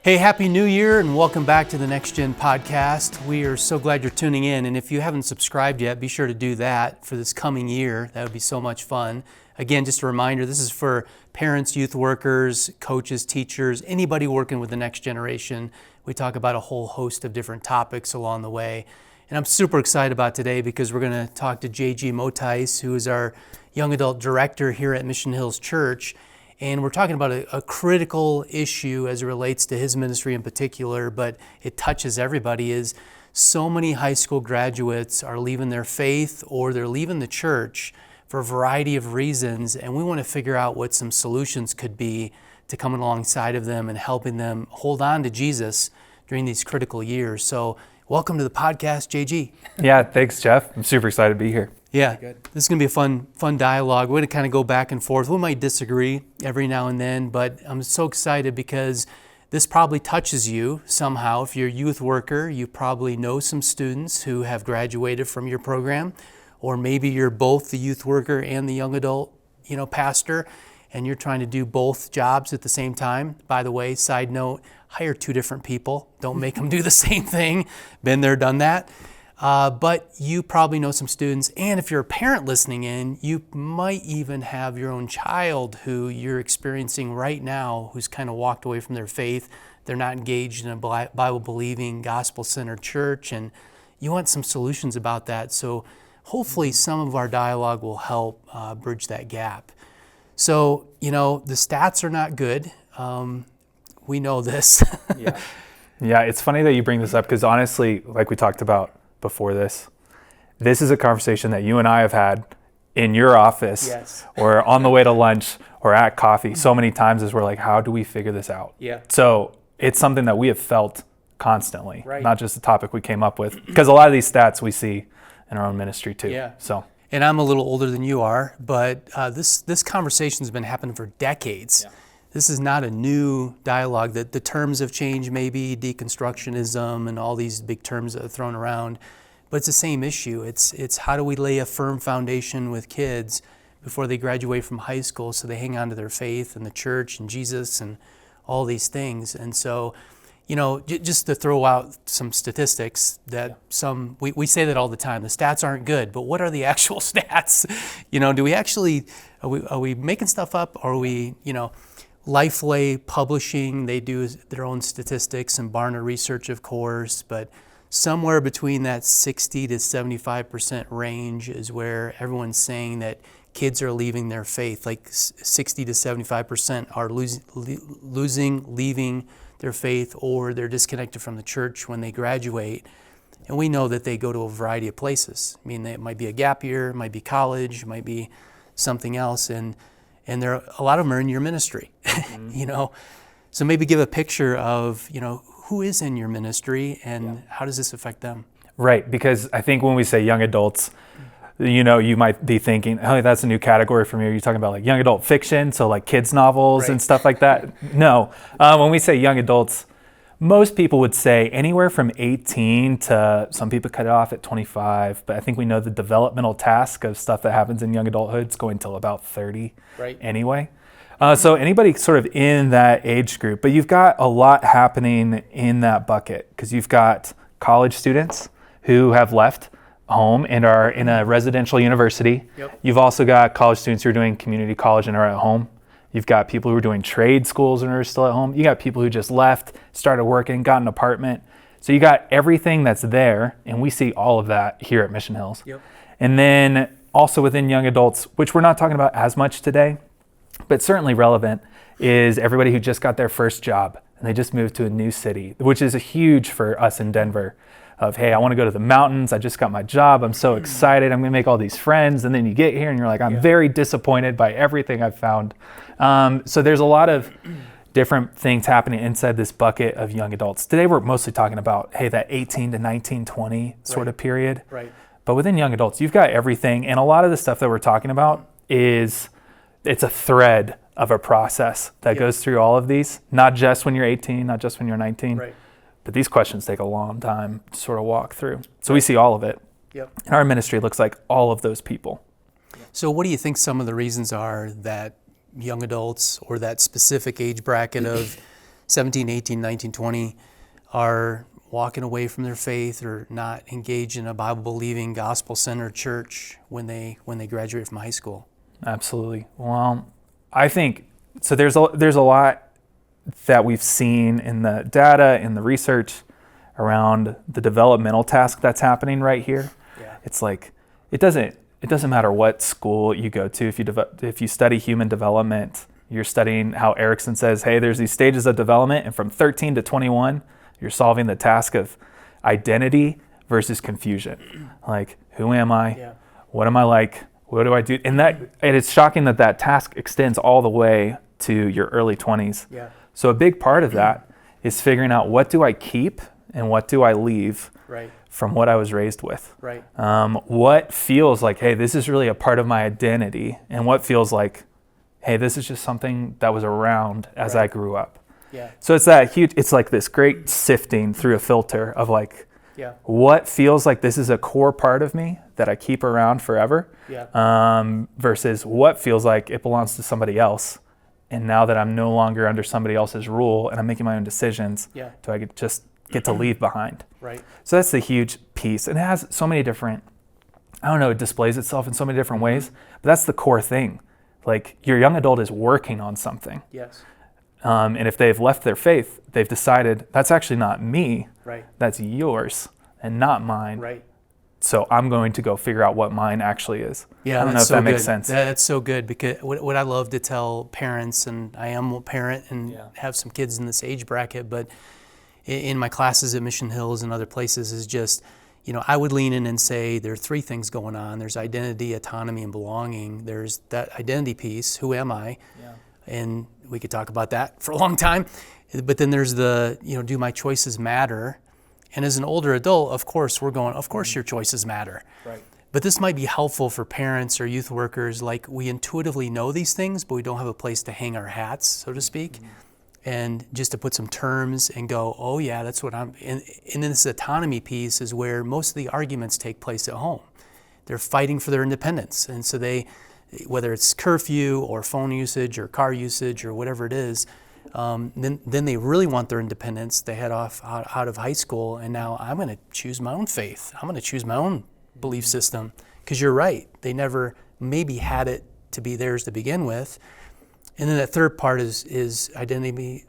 Hey, Happy New Year and welcome back to the Next Gen podcast. We are so glad you're tuning in, and if you haven't subscribed yet, be sure to do that for this coming year. That would be so much fun. Again, just a reminder, this is for parents, youth workers, coaches, teachers, anybody working with the next generation. We talk about a whole host of different topics along the way. And I'm super excited about today because we're going to talk to JG Mottice, who is our young adult director here at Mission Hills Church. And we're talking about a critical issue as it relates to his ministry in particular, but it touches everybody, is so many high school graduates are leaving their faith or they're leaving the church for a variety of reasons. And we want to figure out what some solutions could be to come alongside of them and helping them hold on to Jesus during these critical years. So welcome to the podcast, JG. Yeah, thanks, Jeff. I'm super excited to be here. Yeah, this is going to be a fun dialogue. We're going to kind of go back and forth. We might disagree every now and then, but I'm so excited because this probably touches you somehow. If you're a youth worker, you probably know some students who have graduated from your program, or maybe you're both the youth worker and the young adult, pastor, and you're trying to do both jobs at the same time. By the way, side note, hire two different people. Don't make them do the same thing. Been there, done that. But you probably know some students, and if you're a parent listening in, you might even have your own child who you're experiencing right now who's kind of walked away from their faith. They're not engaged in a Bible-believing, gospel-centered church, and you want some solutions about that. So hopefully some of our dialogue will help bridge that gap. So, the stats are not good. We know this. Yeah, it's funny that you bring this up because honestly, like we talked about before this is a conversation that you and I have had in your office, yes, or on the way to lunch or at coffee so many times as we're like, how do we figure this out? Yeah. So it's something that we have felt constantly, right, not just a topic we came up with, because a lot of these stats we see in our own ministry too. Yeah. So. And I'm a little older than you are, but this conversation's been happening for decades. Yeah. This is not a new dialogue. The terms have changed, maybe deconstructionism and all these big terms that are thrown around, but it's the same issue. It's how do we lay a firm foundation with kids before they graduate from high school so they hang on to their faith and the church and Jesus and all these things. And so, just to throw out some statistics that we say that all the time, the stats aren't good, but what are the actual stats? Do we actually, are we making stuff up, or are we, Lifeway Publishing, they do their own statistics, and Barna Research, of course, but somewhere between that 60 to 75% range is where everyone's saying that kids are leaving their faith. Like 60 to 75% are leaving their faith, or they're disconnected from the church when they graduate. And we know that they go to a variety of places. I mean, it might be a gap year, it might be college, it might be something else, and there a lot of them are in your ministry, So maybe give a picture of, who is in your ministry and how does this affect them? Right, because I think when we say young adults, you might be thinking, oh, that's a new category for me. Are you talking about like young adult fiction, so like kids novels, right, and stuff like that? No, when we say young adults, most people would say anywhere from 18 to, some people cut it off at 25, but I think we know the developmental task of stuff that happens in young adulthood is going till about 30, right, anyway. So anybody sort of in that age group, but you've got a lot happening in that bucket because you've got college students who have left home and are in a residential university. Yep. You've also got college students who are doing community college and are at home. You've got people who are doing trade schools and are still at home. You got people who just left, started working, got an apartment. So you got everything that's there, and we see all of that here at Mission Hills. Yep. And then also within young adults, which we're not talking about as much today, but certainly relevant, is everybody who just got their first job and they just moved to a new city, which is a huge for us in Denver. Of, hey, I want to go to the mountains. I just got my job. I'm so excited. I'm going to make all these friends. And then you get here and you're like, I'm very disappointed by everything I've found. So there's a lot of different things happening inside this bucket of young adults. Today we're mostly talking about, hey, that 18 to 19, 20 sort of period. Right. But within young adults, you've got everything. And a lot of the stuff that we're talking about it's a thread of a process that goes through all of these, not just when you're 18, not just when you're 19. Right. But these questions take a long time to sort of walk through. So we see all of it. Yep. And our ministry looks like all of those people. So what do you think some of the reasons are that young adults or that specific age bracket of 17, 18, 19, 20 are walking away from their faith or not engaged in a Bible-believing, gospel-centered church when they graduate from high school. Absolutely. Well, I think, so there's a lot that we've seen in the data, in the research around the developmental task that's happening right here. Yeah. It's like, it doesn't matter what school you go to. If you study human development, you're studying how Erickson says, hey, there's these stages of development, and from 13 to 21, you're solving the task of identity versus confusion. Like, who am I? Yeah. What am I like? What do I do? And it's shocking that task extends all the way to your early 20s. Yeah. So a big part of that is figuring out, what do I keep and what do I leave Right. from what I was raised with? Right. What feels like, hey, this is really a part of my identity, and what feels like, hey, this is just something that was around as Right. I grew up. Yeah. So it's like this great sifting through a filter of like, Yeah. what feels like this is a core part of me that I keep around forever, Yeah. versus what feels like it belongs to somebody else. And now that I'm no longer under somebody else's rule and I'm making my own decisions, Yeah. do I get to leave behind? Right. So that's the huge piece. And it has so many different, it displays itself in so many different ways, but that's the core thing. Like, your young adult is working on something. Yes. And if they've left their faith, they've decided, that's actually not me, Right. that's yours and not mine. Right. So I'm going to go figure out what mine actually is. Yeah, I don't know if that makes sense. That's so good, because what I love to tell parents, and I am a parent and have some kids in this age bracket, but in my classes at Mission Hills and other places, is just, I would lean in and say there are three things going on. There's identity, autonomy, and belonging. There's that identity piece. Who am I? Yeah. And we could talk about that for a long time. But then there's the, do my choices matter? And as an older adult, of course, your choices matter. Right. But this might be helpful for parents or youth workers. Like, we intuitively know these things, but we don't have a place to hang our hats, so to speak. Mm-hmm. And just to put some terms and go, oh yeah, that's what I'm, and this autonomy piece is where most of the arguments take place at home. They're fighting for their independence. And so whether it's curfew or phone usage or car usage or whatever it is, then they really want their independence. They head off out of high school, and now I'm going to choose my own faith. I'm going to choose my own belief system, because you're right. They never maybe had it to be theirs to begin with. And then that third part is identity,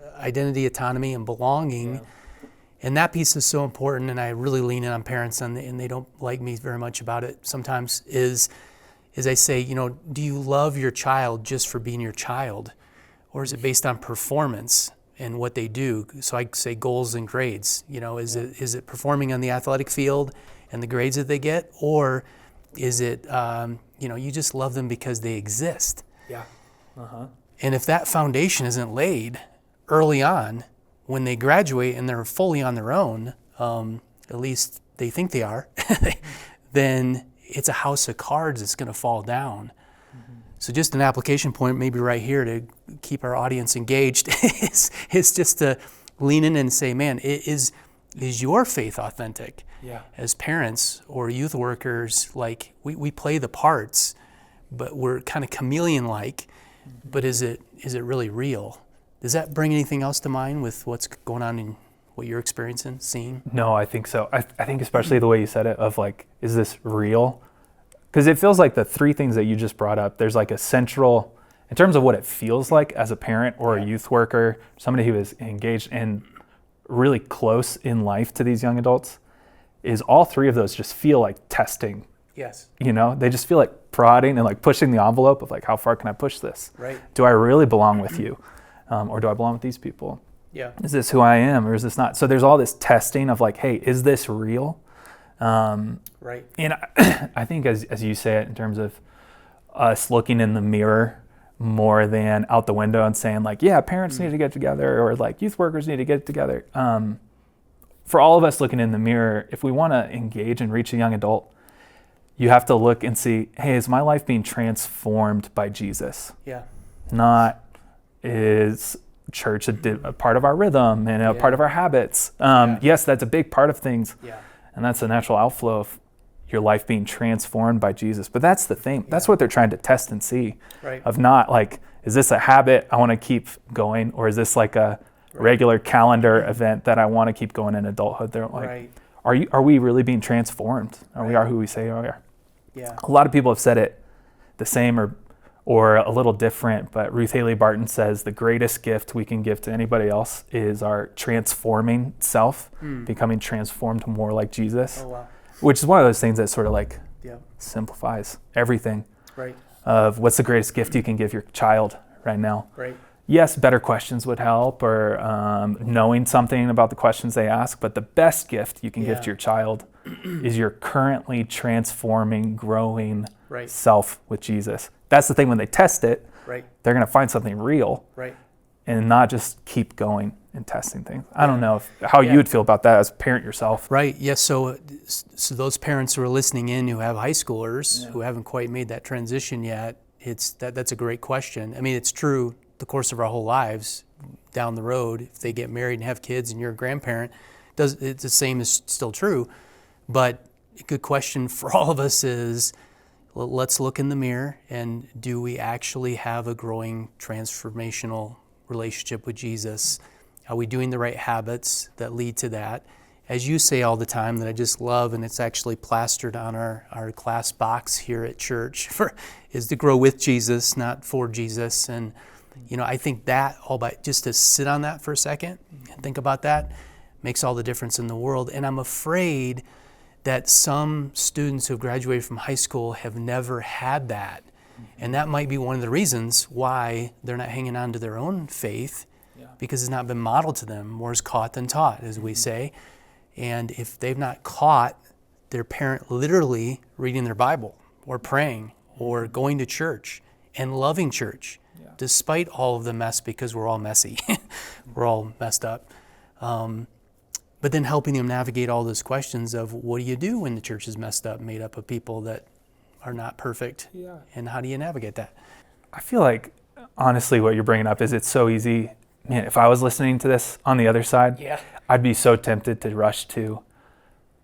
autonomy, and belonging. Yeah. And that piece is so important, and I really lean in on parents, and they don't like me very much about it sometimes, is I say, do you love your child just for being your child? Or is it based on performance and what they do? So I say goals and grades. Is it performing on the athletic field and the grades that they get? Or is it, you just love them because they exist? Yeah. Uh-huh. And if that foundation isn't laid early on, when they graduate and they're fully on their own, at least they think they are, then it's a house of cards that's going to fall down. Mm-hmm. So just an application point maybe right here to keep our audience engaged is just to lean in and say, man, is your faith authentic? Yeah. As parents or youth workers, like we play the parts, but we're kind of chameleon-like. Mm-hmm. But is it really real? Does that bring anything else to mind with what's going on in what you're experiencing, seeing? No, I think so. I think especially the way you said it, of like, is this real? Because it feels like the three things that you just brought up, there's like a central, in terms of what it feels like as a parent or a youth worker, somebody who is engaged and really close in life to these young adults, is all three of those just feel like testing. Yes. They just feel like prodding and like pushing the envelope of like, how far can I push this? Right. Do I really belong with you? Or do I belong with these people? Yeah. Is this who I am, or is this not? So there's all this testing of like, hey, is this real? Right. And I think as you say it, in terms of us looking in the mirror more than out the window and saying like, yeah, parents need to get together, or like youth workers need to get together. For all of us looking in the mirror, if we want to engage and reach a young adult, you have to look and see, hey, is my life being transformed by Jesus? Yeah. Not, is church a part of our rhythm and a part of our habits? Yes, that's a big part of things. Yeah. And that's a natural outflow of your life being transformed by Jesus. But that's the thing. That's what they're trying to test and see. Right. Of not like, is this a habit I want to keep going? Or is this like a regular calendar event that I want to keep going in adulthood. They're like, are we really being transformed? Are we who we say we are? Yeah. A lot of people have said it the same or a little different, but Ruth Haley Barton says the greatest gift we can give to anybody else is our transforming self, becoming transformed more like Jesus. Oh, wow. Which is one of those things that sort of like Yeah. simplifies everything. Right. Of what's the greatest gift you can give your child right now. Right. Yes, better questions would help, or knowing something about the questions they ask, but the best gift you can give to your child is your currently transforming, growing self with Jesus. That's the thing, when they test it, they're going to find something real and not just keep going and testing things. I don't know how you would feel about that as a parent yourself. Right. Yes. So those parents who are listening in who have high schoolers who haven't quite made that transition yet, that's a great question. I mean, it's true the course of our whole lives down the road. If they get married and have kids and you're a grandparent, it's the same is still true. But a good question for all of us is, let's look in the mirror, and do we actually have a growing transformational relationship with Jesus? Are we doing the right habits that lead to that? As you say all the time, that I just love, and it's actually plastered on our class box here at church, is to grow with Jesus, not for Jesus. And I think that just to sit on that for a second and think about that makes all the difference in the world. And I'm afraid that some students who have graduated from high school have never had that. And that might be one of the reasons why they're not hanging on to their own faith, because it's not been modeled to them. More is caught than taught, as we say. And if they've not caught their parent literally reading their Bible or praying or going to church and loving church, despite all of the mess, because we're all messy, we're all messed up, but then helping them navigate all those questions of what do you do when the church is messed up, made up of people that are not perfect, and how do you navigate that? I feel like, honestly, what you're bringing up is it's so easy. Man, if I was listening to this on the other side, I'd be so tempted to rush to,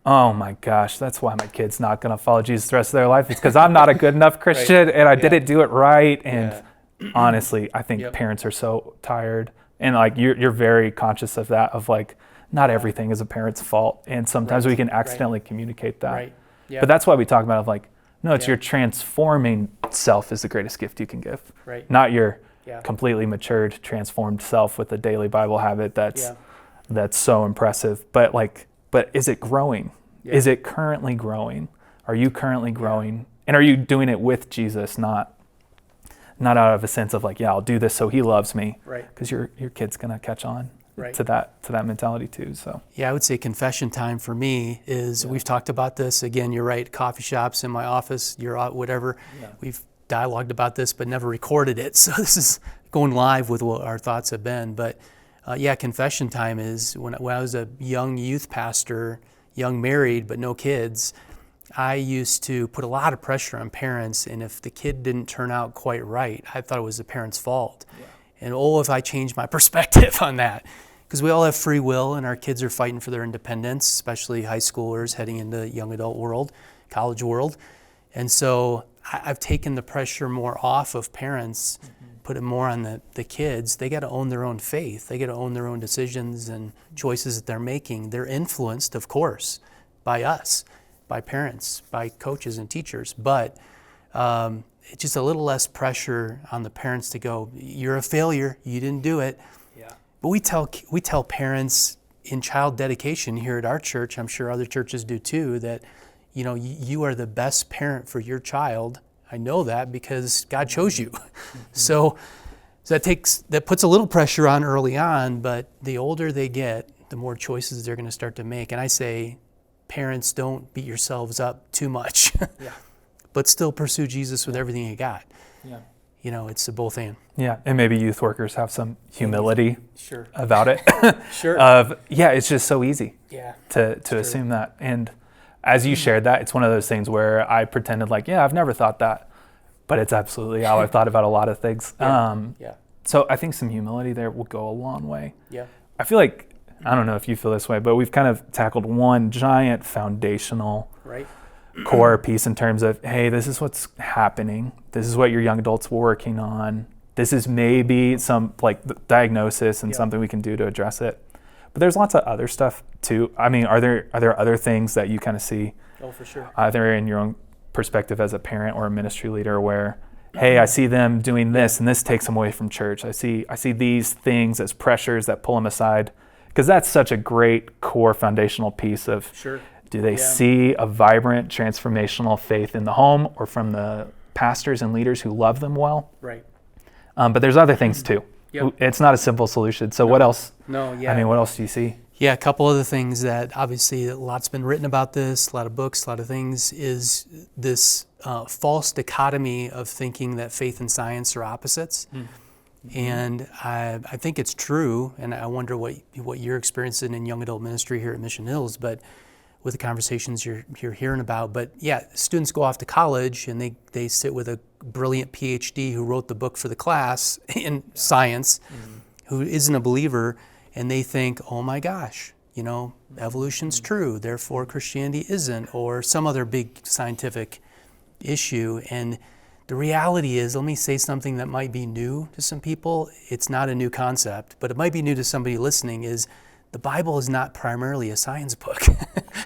oh my gosh, that's why my kid's not going to follow Jesus the rest of their life. It's because I'm not a good enough Christian and I didn't do it right. And honestly, I think parents are so tired. And like you're very conscious of that, of like, not everything is a parent's fault. And sometimes we can accidentally communicate that. But that's why we talk about like, no, it's your transforming self is the greatest gift you can give. Not your completely matured, transformed self with a daily Bible habit that's so impressive. But is it growing? Is it currently growing? Are you currently growing? And are you doing it with Jesus, not out of a sense of like, I'll do this so he loves me. Because your kid's gonna catch on to that mentality too. So I would say confession time for me is, we've talked about this, again, you're right, coffee shops, in my office, you're out, whatever. We've dialogued about this but never recorded it, so this is going live with what our thoughts have been. But confession time is when I was a young youth pastor, young married but no kids, I used to put a lot of pressure on parents, and if the kid didn't turn out quite right, I thought it was the parent's fault. And if I changed my perspective on that, because we all have free will and our kids are fighting for their independence, especially high schoolers heading into young adult world, college world. And so I've taken the pressure more off of parents, put it more on the kids. They got to own their own faith. They got to own their own decisions and choices that they're making. They're influenced, of course, by us, by parents, by coaches and teachers. But it's just a little less pressure on the parents to go, you're a failure, you didn't do it. But we tell parents in child dedication here at our church, I'm sure other churches do too, that you are the best parent for your child. I know that because God chose you. So that puts a little pressure on early on, but the older they get, the more choices they're going to start to make. And I say, parents, don't beat yourselves up too much, but still pursue Jesus with everything you got. It's a both and. And maybe youth workers have some humility Sure. about it. Sure. It's just so easy to assume that. And as you shared that, it's one of those things where I pretended like, I've never thought that, but it's absolutely how I've thought about a lot of things. So I think some humility there will go a long way. I feel like, I don't know if you feel this way, but we've kind of tackled one giant foundational core piece in terms of, hey, this is what's happening. This is what your young adults were working on. This is maybe some like diagnosis and something we can do to address it. But there's lots of other stuff too. I mean, are there other things that you kind of see? Oh, for sure. Either in your own perspective as a parent or a ministry leader, where, hey, I see them doing this, and this takes them away from church. I see these things as pressures that pull them aside, because that's such a great core foundational piece of. Sure. Do they see a vibrant, transformational faith in the home, or from the pastors and leaders who love them well? Right. But there's other things too. Yep. It's not a simple solution. So what else? No, yeah. I mean, what else do you see? Yeah, a couple other things that obviously a lot's been written about this, a lot of books, a lot of things, is this false dichotomy of thinking that faith and science are opposites. Mm-hmm. And I think it's true, and I wonder what you're experiencing in young adult ministry here at Mission Hills, but with the conversations you're hearing about. But yeah, students go off to college and they sit with a brilliant PhD who wrote the book for the class in science, who isn't a believer, and they think, oh my gosh, evolution's true, therefore Christianity isn't, or some other big scientific issue. And the reality is, let me say something that might be new to some people. It's not a new concept, but it might be new to somebody listening, is the Bible is not primarily a science book.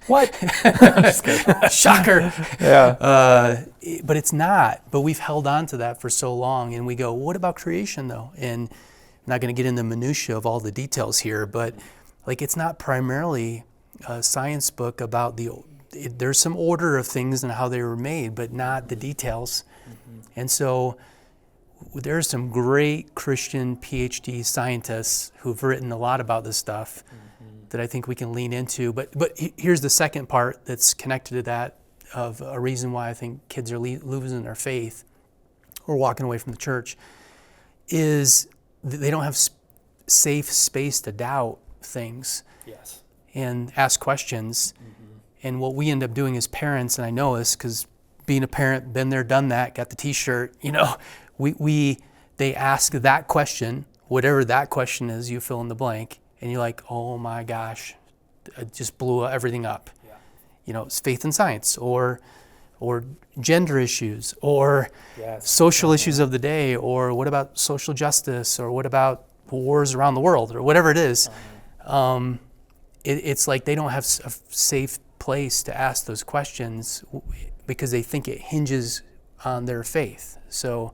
What? I'm just kidding. Shocker. Yeah. But it's not. But we've held on to that for so long, and we go, what about creation though? And I'm not going to get into minutia of all the details here, but like it's not primarily a science book about there's some order of things and how they were made, but not the details. Mm-hmm. And so there's some great Christian PhD scientists who've written a lot about this stuff that I think we can lean into. But here's the second part that's connected to that, of a reason why I think kids are losing their faith or walking away from the church, is they don't have safe space to doubt things. Yes. And ask questions. Mm-hmm. And what we end up doing as parents, and I know this because being a parent, been there, done that, got the t-shirt, they ask that question, whatever that question is, you fill in the blank, and you're like, oh my gosh, it just blew everything up. Yeah. It's faith and science, or gender issues, or social issues of the day, or what about social justice, or what about wars around the world, or whatever it is. It's like they don't have a safe place to ask those questions because they think it hinges on their faith. So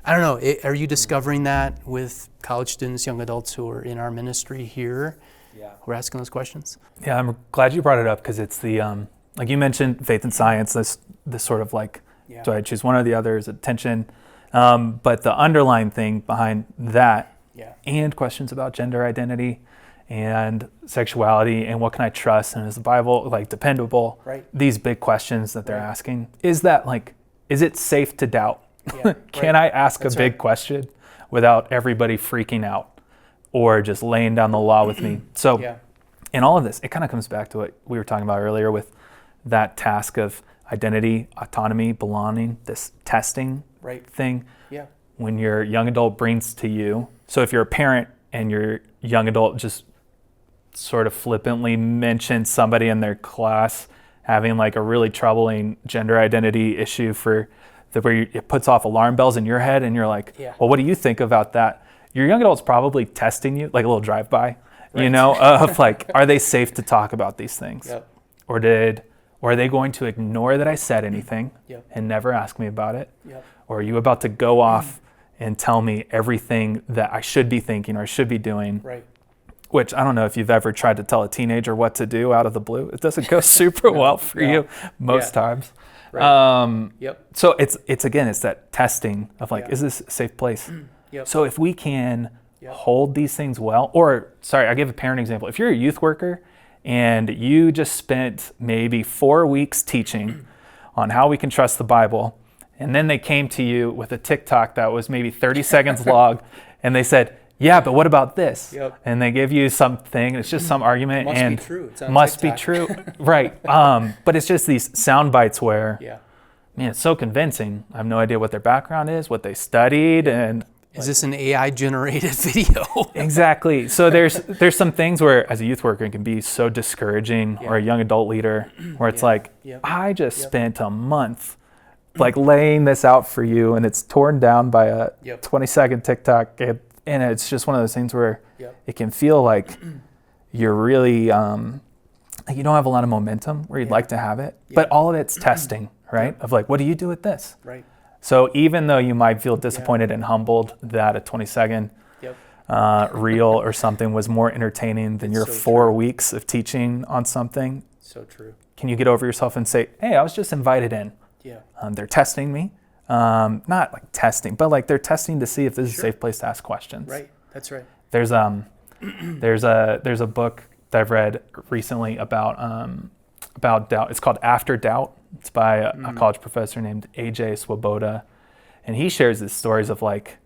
I don't know, are you discovering that with college students, young adults who are in our ministry here, who are asking those questions? Yeah, I'm glad you brought it up, because it's the, like you mentioned, faith and science, this sort of like, do I choose one or the other, is it tension? But the underlying thing behind that, and questions about gender identity and sexuality and what can I trust, and is the Bible like dependable? Right. These big questions that they're asking, is that like, is it safe to doubt? Yeah, Can I ask a big question without everybody freaking out or just laying down the law with me? So in all of this, it kind of comes back to what we were talking about earlier with that task of identity, autonomy, belonging, this testing thing. Yeah. When your young adult brings to you, so if you're a parent and your young adult just sort of flippantly mentions somebody in their class having like a really troubling gender identity issue where it puts off alarm bells in your head, and you're like, well, what do you think about that? Your young adult's probably testing you, like a little drive-by, of like, are they safe to talk about these things? Yep. Or are they going to ignore that I said anything and never ask me about it? Yep. Or are you about to go off and tell me everything that I should be thinking or I should be doing? Right. Which I don't know if you've ever tried to tell a teenager what to do out of the blue. It doesn't go super well for you most times. Right. So it's that testing of like, is this a safe place? So if we can hold these things well, I give a parent example. If you're a youth worker and you just spent maybe 4 weeks teaching on how we can trust the Bible, and then they came to you with a TikTok that was maybe 30 seconds long, and they said, yeah, but what about this? Yep. And they give you something, it's just some argument. Must be true. Right. But it's just these sound bites where, man, it's so convincing. I have no idea what their background is, what they studied, and is this an AI generated video? Exactly. So there's some things where as a youth worker it can be so discouraging, or a young adult leader where it's like, I just spent a month like laying this out for you, and it's torn down by a 20-second TikTok, and it's just one of those things where it can feel like you're really like you don't have a lot of momentum where you'd like to have it, but all of it's testing, right? Of like, what do you do with this? Right. So even though you might feel disappointed and humbled that a 20-second reel or something was more entertaining than your 4 weeks of teaching on something. So true. Can you get over yourself and say, hey, I was just invited in. Yeah. They're testing me. Not like testing, but like they're testing to see if this is a safe place to ask questions. Right. That's right. There's a book that I've read recently about doubt. It's called After Doubt. It's by a college professor named AJ Swoboda. And he shares these stories of like,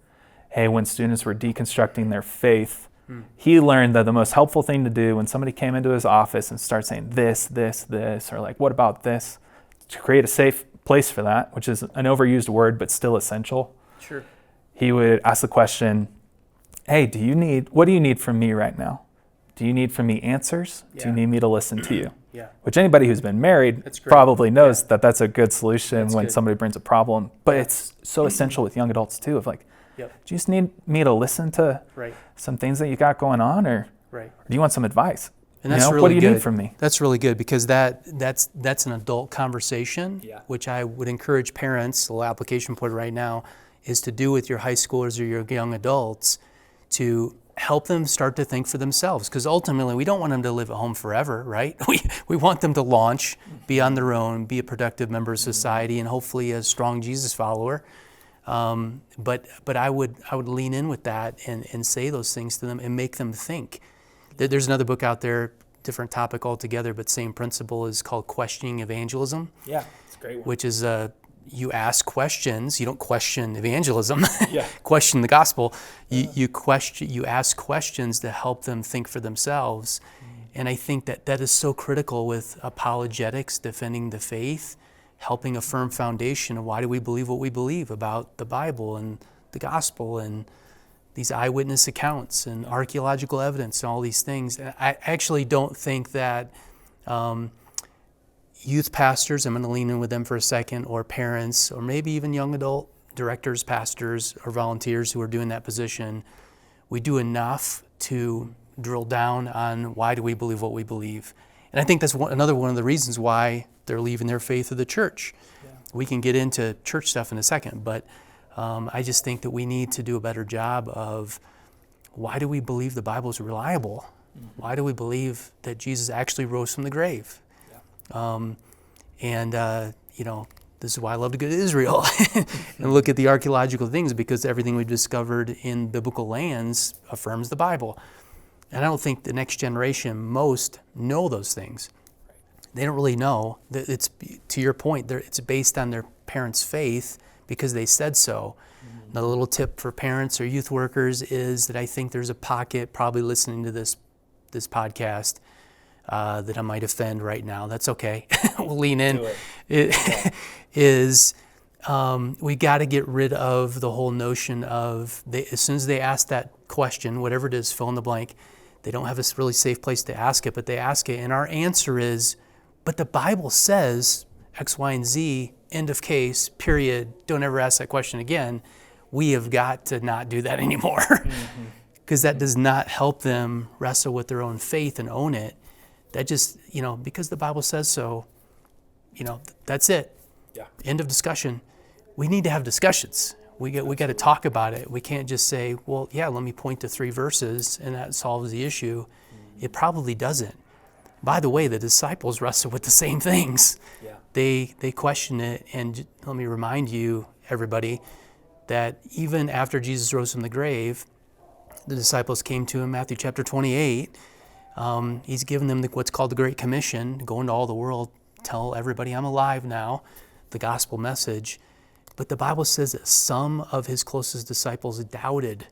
hey, when students were deconstructing their faith, he learned that the most helpful thing to do when somebody came into his office and started saying this, or like, what about this? To create a safe place for that, which is an overused word, but still essential. Sure. He would ask the question, hey, what do you need from me right now? Do you need from me answers? Do you need me to listen to you? Which anybody who's been married probably knows that that's a good solution when somebody brings a problem. But it's so essential with young adults too, of like, do you just need me to listen to some things that you got going on, or do you want some advice? And that's really what do you good. need from me? That's really good, because that's an adult conversation, which I would encourage parents, the little application put right now, is to do with your high schoolers or your young adults to help them start to think for themselves. Because ultimately, we don't want them to live at home forever, right? We want them to launch, be on their own, be a productive member of society, and hopefully a strong Jesus follower. But I would lean in with that and say those things to them and make them think. There's another book out there, different topic altogether, but same principle, is called Questioning Evangelism. Yeah, it's a great one. Which is you ask questions. You don't question evangelism. Question the gospel. You ask questions to help them think for themselves. And I think that is so critical with apologetics, defending the faith, helping a firm foundation of why do we believe what we believe about the Bible and the gospel and these eyewitness accounts and archaeological evidence and all these things. I actually don't think that youth pastors, I'm going to lean in with them for a second, or parents, or maybe even young adult directors, pastors, or volunteers who are doing that position, we do enough to drill down on why do we believe what we believe. And I think that's another one of the reasons why they're leaving their faith of the church. We can get into church stuff in a second, but I just think that we need to do a better job of why do we believe the Bible is reliable? Why do we believe that Jesus actually rose from the grave? This is why I love to go to Israel and look at the archaeological things, because everything we've discovered in biblical lands affirms the Bible. And I don't think the next generation, most, know those things. They don't really know. It's, to your point, it's based on their parents' faith because they said so. Another little tip for parents or youth workers is that I think there's a pocket probably listening to this podcast that I might offend right now. That's okay. We'll lean in. We got to get rid of the whole notion of as soon as they ask that question, whatever it is, fill in the blank, they don't have a really safe place to ask it, but they ask it. And our answer is, but the Bible says X, Y, and Z, end of case, period. Don't ever ask that question again. We have got to not do that anymore, because that does not help them wrestle with their own faith and own it. That just, because the Bible says so, that's it. Yeah. End of discussion. We need to have discussions. We got to talk about it. We can't just say, well, yeah, let me point to 3 verses and that solves the issue. It probably doesn't. By the way, the disciples wrestle with the same things. Yeah. They question it, and let me remind you, everybody, that even after Jesus rose from the grave, the disciples came to him, Matthew chapter 28. He's given them what's called the Great Commission, go into all the world, tell everybody I'm alive now, the gospel message. But the Bible says that some of his closest disciples doubted.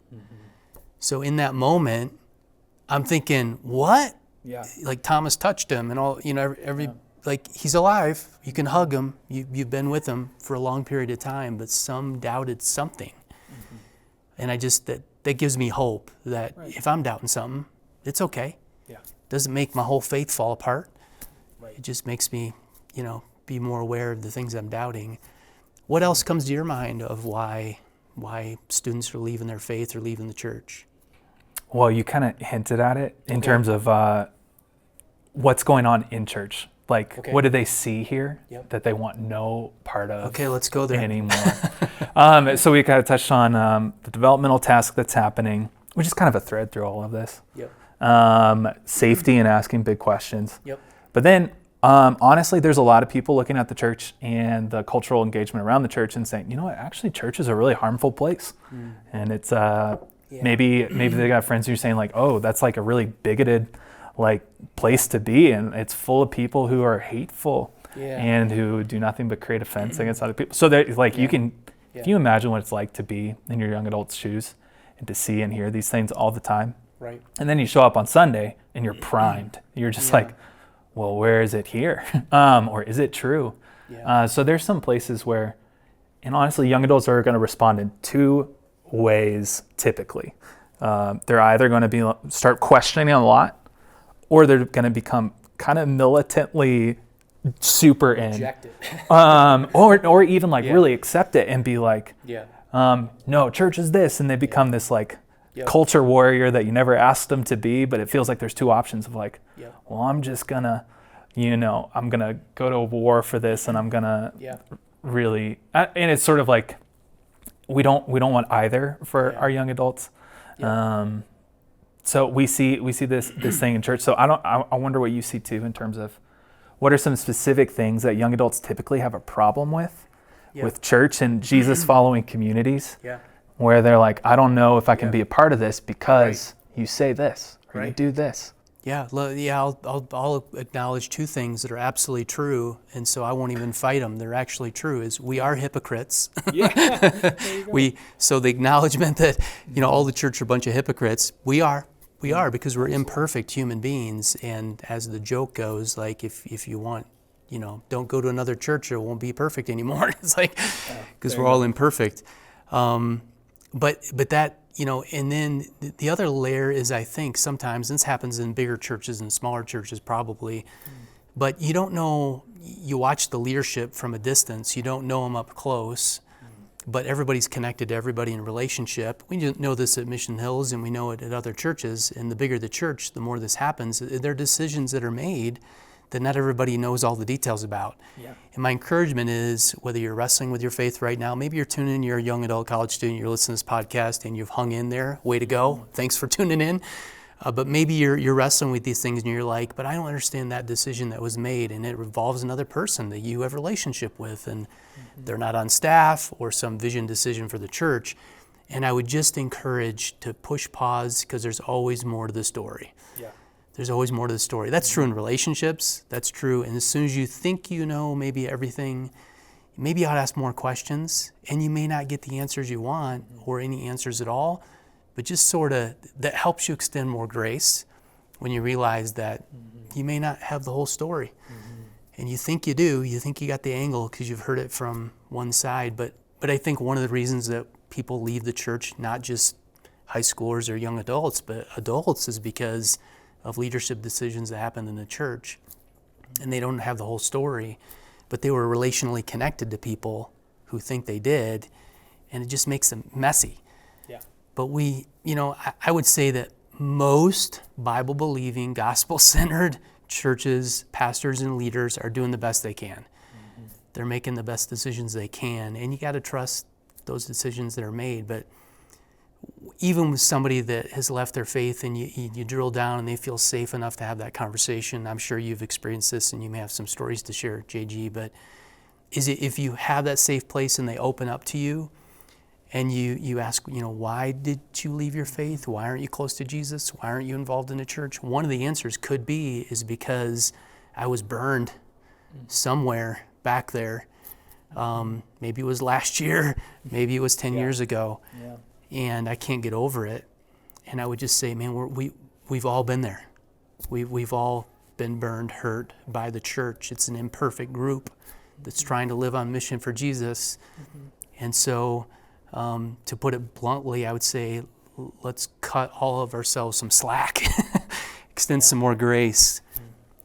So in that moment, I'm thinking, what? Yeah. Like Thomas touched him and all, like he's alive. You can hug him. You've been with him for a long period of time, but some doubted something. And that gives me hope that if I'm doubting something, it's okay. Yeah. Doesn't make my whole faith fall apart. Right. It just makes me, be more aware of the things I'm doubting. What else comes to your mind of why students are leaving their faith or leaving the church? Well, you kind of hinted at it in terms of what's going on in church. Like, what do they see here that they want no part of? Okay, let's go there anymore. So we kind of touched on the developmental task that's happening, which is kind of a thread through all of this. Safety and asking big questions. But then, honestly, there's a lot of people looking at the church and the cultural engagement around the church and saying, you know what, actually, church is a really harmful place. And it's maybe they got friends who are saying like, oh, that's like a really bigoted like place to be, and it's full of people who are hateful and who do nothing but create offense against other people. So that like you can, if you imagine what it's like to be in your young adult's shoes and to see and hear these things all the time, and then you show up on Sunday and you're primed. You're just like, well, where is it here? Or is it true? So there's some places where, and honestly, young adults are going to respond in two ways typically. They're either going to start questioning a lot, or they're going to become kind of militantly super in, or even like really accept it and be like, no, church is this, and they become this like culture warrior that you never asked them to be, but it feels like there's two options of like, well, I'm just gonna, I'm gonna go to war for this, and I'm gonna really, and it's sort of like we don't want either for our young adults. So we see this thing in church. So I wonder what you see too in terms of what are some specific things that young adults typically have a problem with church and Jesus following communities, where they're like, I don't know if I can be a part of this because you say this or you do this. I'll acknowledge two things that are absolutely true, and so I won't even fight them. They're actually true. Is we are hypocrites. So the acknowledgement that all the church are a bunch of hypocrites. We are because we're imperfect human beings, and as the joke goes, like if you want, don't go to another church, it won't be perfect anymore. It's like because we're all imperfect. But that. And then the other layer is, I think sometimes, and this happens in bigger churches and smaller churches probably, but you don't know, you watch the leadership from a distance, you don't know them up close, but everybody's connected to everybody in relationship. We know this at Mission Hills, and we know it at other churches, and the bigger the church, the more this happens. There are decisions that are made that not everybody knows all the details about. And my encouragement is, whether you're wrestling with your faith right now, maybe you're tuning in, you're a young adult college student, you're listening to this podcast and you've hung in there, way to go, thanks for tuning in. But maybe you're wrestling with these things and you're like, but I don't understand that decision that was made, and it involves another person that you have a relationship with, and they're not on staff, or some vision decision for the church. And I would just encourage to push pause, because there's always more to the story. There's always more to the story. That's true in relationships. That's true. And as soon as you think you know maybe everything, maybe you ought to ask more questions. And you may not get the answers you want or any answers at all, but just sort of, that helps you extend more grace when you realize that you may not have the whole story. And you think you do. You think you got the angle because you've heard it from one side. But I think one of the reasons that people leave the church, not just high schoolers or young adults, but adults, is because of leadership decisions that happened in the church, and they don't have the whole story, but they were relationally connected to people who think they did, and it just makes them messy. But I would say that most Bible-believing, gospel-centered churches, pastors and leaders are doing the best they can. They're making the best decisions they can, and you got to trust those decisions that are made. But even with somebody that has left their faith, and you drill down and they feel safe enough to have that conversation, I'm sure you've experienced this and you may have some stories to share, JG, but is it, if you have that safe place and they open up to you and you ask, why did you leave your faith? Why aren't you close to Jesus? Why aren't you involved in a church? One of the answers could be is because I was burned somewhere back there. Maybe it was last year, maybe it was 10 years ago. And I can't get over it. And I would just say, man, we've all been there. We've all been burned, hurt by the church. It's an imperfect group that's trying to live on mission for Jesus. And so, to put it bluntly, I would say, let's cut all of ourselves some slack, extend some more grace,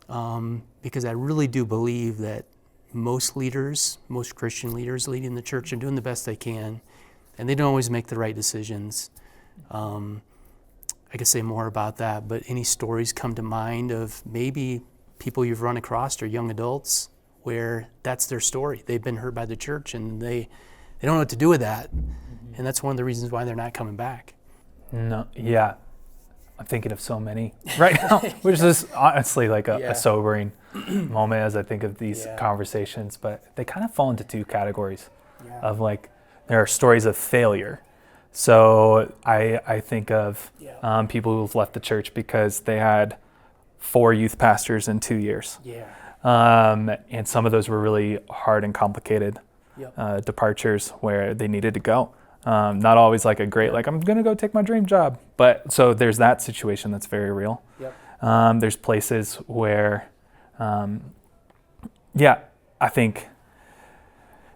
because I really do believe that most leaders, most Christian leaders leading the church are doing the best they can, and they don't always make the right decisions. I could say more about that, but any stories come to mind of maybe people you've run across or young adults where that's their story? They've been hurt by the church and they don't know what to do with that. And that's one of the reasons why they're not coming back. No, yeah. I'm thinking of so many right now, which is honestly like a sobering moment as I think of these conversations, but they kind of fall into two categories of like, there are stories of failure. So I think of people who've left the church because they had 4 youth pastors in 2 years. And some of those were really hard and complicated departures where they needed to go. Not always like a great, like, I'm going to go take my dream job. But so there's that situation that's very real. There's places where, I think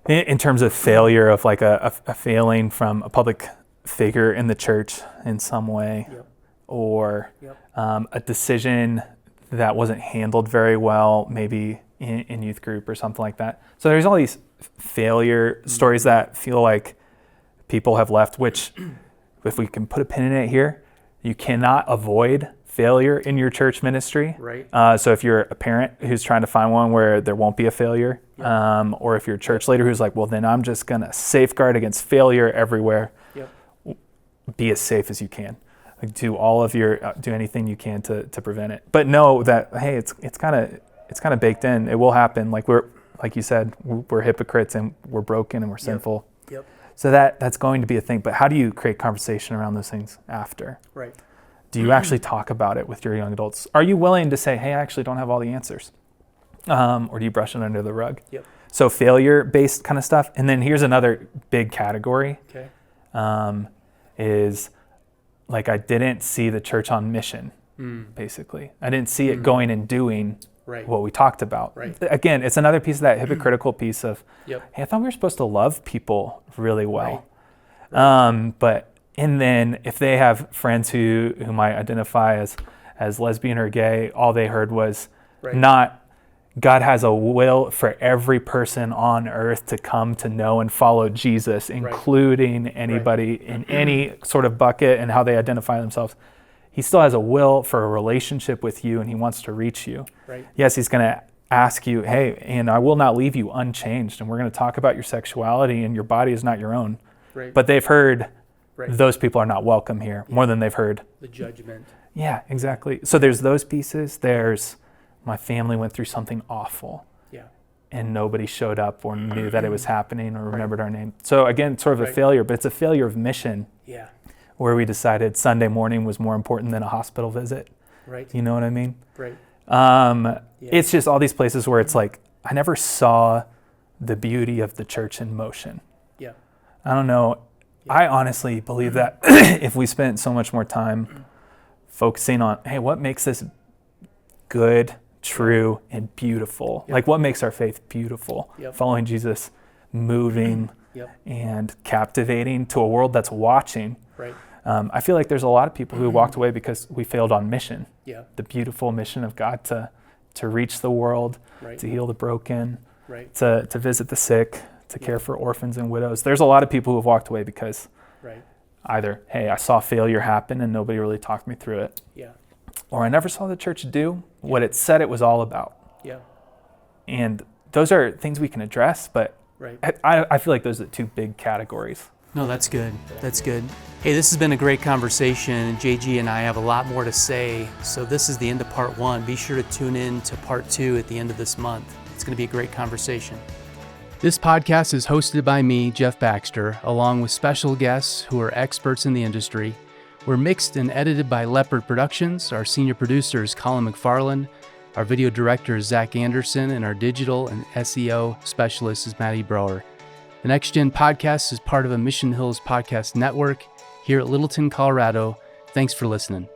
in terms of failure of like a failing from a public figure in the church in some way, or a decision that wasn't handled very well, maybe in youth group or something like that. So there's all these failure stories that feel like people have left, which if we can put a pin in it here, you cannot avoid failure in your church ministry. So if you're a parent who's trying to find one where there won't be a failure, or if you're a church leader who's like, well, then I'm just going to safeguard against failure everywhere. Be as safe as you can. Like do anything you can to prevent it. But know that, hey, it's kind of baked in. It will happen. Like you said, we're hypocrites and we're broken and we're sinful. So that's going to be a thing. But how do you create conversation around those things after? Do you actually talk about it with your young adults? Are you willing to say, hey, I actually don't have all the answers? Or do you brush it under the rug? So failure-based kind of stuff. And then here's another big category. Is like I didn't see the church on mission, basically. I didn't see it going and doing what we talked about. Again, it's another piece of that hypocritical piece of, hey, I thought we were supposed to love people really well. And then if they have friends who might identify as lesbian or gay, all they heard was not God has a will for every person on earth to come to know and follow Jesus, including anybody in any sort of bucket and how they identify themselves. He still has a will for a relationship with you and he wants to reach you. Yes, he's going to ask you, hey, and I will not leave you unchanged. And we're going to talk about your sexuality and your body is not your own. But they've heard those people are not welcome here more than they've heard the judgment. Yeah, exactly. So there's those pieces. There's my family went through something awful and nobody showed up or knew that it was happening or remembered our name. So again, sort of a failure, but it's a failure of mission where we decided Sunday morning was more important than a hospital visit. You know what I mean? It's just all these places where it's like, I never saw the beauty of the church in motion. I don't know. I honestly believe that if we spent so much more time focusing on, hey, what makes this good, true, and beautiful? Like what makes our faith beautiful? Following Jesus, moving and captivating to a world that's watching. I feel like there's a lot of people who walked away because we failed on mission. The beautiful mission of God to reach the world, to heal the broken, to visit the sick, to care for orphans and widows. There's a lot of people who have walked away because either, hey, I saw failure happen and nobody really talked me through it. Or I never saw the church do what it said it was all about. And those are things we can address, but I feel like those are the two big categories. No, that's good. That's good. Hey, this has been a great conversation. JG and I have a lot more to say. So this is the end of part 1. Be sure to tune in to part 2 at the end of this month. It's going to be a great conversation. This podcast is hosted by me, Jeff Baxter, along with special guests who are experts in the industry. We're mixed and edited by Leopard Productions. Our senior producer is Colin McFarland. Our video director is Zach Anderson, and our digital and SEO specialist is Maddie Brower. The Next Gen Podcast is part of a Mission Hills podcast network here at Littleton, Colorado. Thanks for listening.